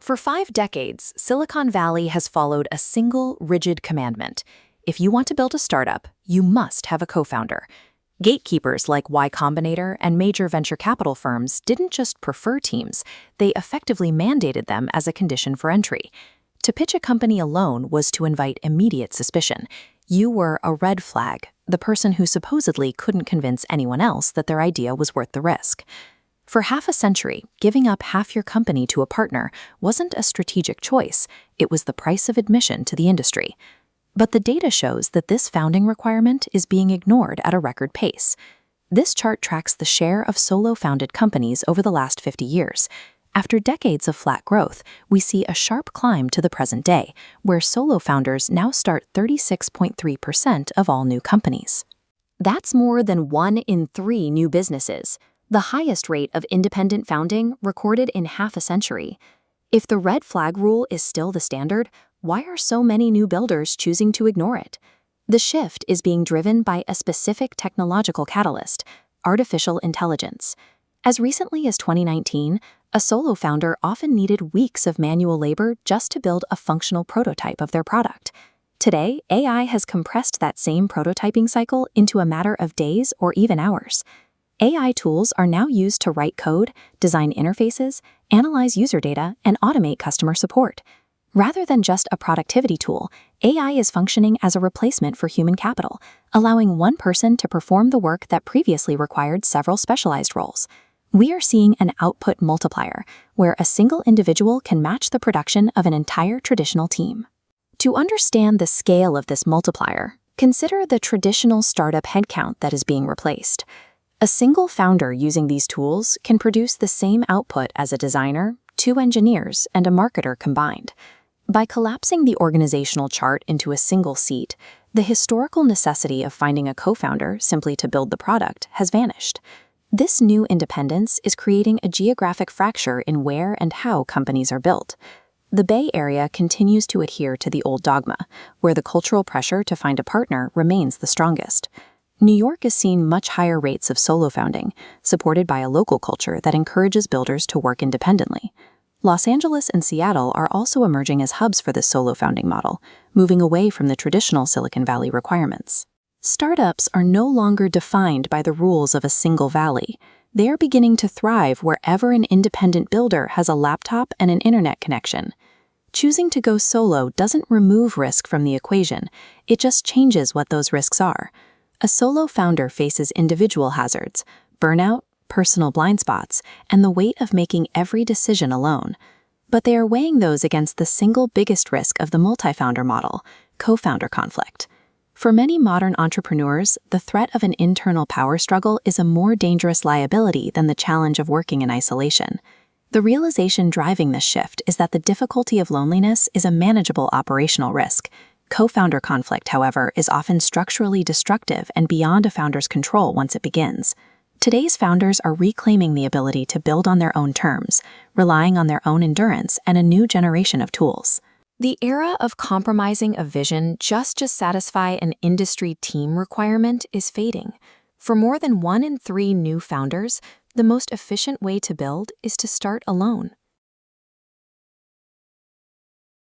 For 5 decades, Silicon Valley has followed a single, rigid commandment. If you want to build a startup, you must have a co-founder. Gatekeepers like Y Combinator and major venture capital firms didn't just prefer teams, they effectively mandated them as a condition for entry. To pitch a company alone was to invite immediate suspicion. You were a red flag, the person who supposedly couldn't convince anyone else that their idea was worth the risk. For half a century, giving up half your company to a partner wasn't a strategic choice, it was the price of admission to the industry. But the data shows that this founding requirement is being ignored at a record pace. This chart tracks the share of solo-founded companies over the last 50 years. After decades of flat growth, we see a sharp climb to the present day, where solo founders now start 36.3% of all new companies. That's more than 1 in 3 new businesses, the highest rate of independent founding recorded in half a century. If the red flag rule is still the standard, why are so many new builders choosing to ignore it? The shift is being driven by a specific technological catalyst: artificial intelligence. As recently as 2019, a solo founder often needed weeks of manual labor just to build a functional prototype of their product. Today, AI has compressed that same prototyping cycle into a matter of days or even hours. AI tools are now used to write code, design interfaces, analyze user data, and automate customer support. Rather than just a productivity tool, AI is functioning as a replacement for human capital, allowing one person to perform the work that previously required several specialized roles. We are seeing an output multiplier, where a single individual can match the production of an entire traditional team. To understand the scale of this multiplier, consider the traditional startup headcount that is being replaced. A single founder using these tools can produce the same output as a designer, 2 engineers, and a marketer combined. By collapsing the organizational chart into a single seat, the historical necessity of finding a co-founder simply to build the product has vanished. This new independence is creating a geographic fracture in where and how companies are built. The Bay Area continues to adhere to the old dogma, where the cultural pressure to find a partner remains the strongest. New York is seeing much higher rates of solo founding, supported by a local culture that encourages builders to work independently. Los Angeles and Seattle are also emerging as hubs for this solo founding model, moving away from the traditional Silicon Valley requirements. Startups are no longer defined by the rules of a single valley. They are beginning to thrive wherever an independent builder has a laptop and an internet connection. Choosing to go solo doesn't remove risk from the equation, it just changes what those risks are. A solo founder faces individual hazards, burnout, personal blind spots, and the weight of making every decision alone. But they are weighing those against the single biggest risk of the multi-founder model: co-founder conflict. For many modern entrepreneurs, the threat of an internal power struggle is a more dangerous liability than the challenge of working in isolation. The realization driving this shift is that the difficulty of loneliness is a manageable operational risk. Co-founder conflict, however, is often structurally destructive and beyond a founder's control once it begins. Today's founders are reclaiming the ability to build on their own terms, relying on their own endurance and a new generation of tools. The era of compromising a vision just to satisfy an industry team requirement is fading. For more than 1 in 3 new founders, the most efficient way to build is to start alone.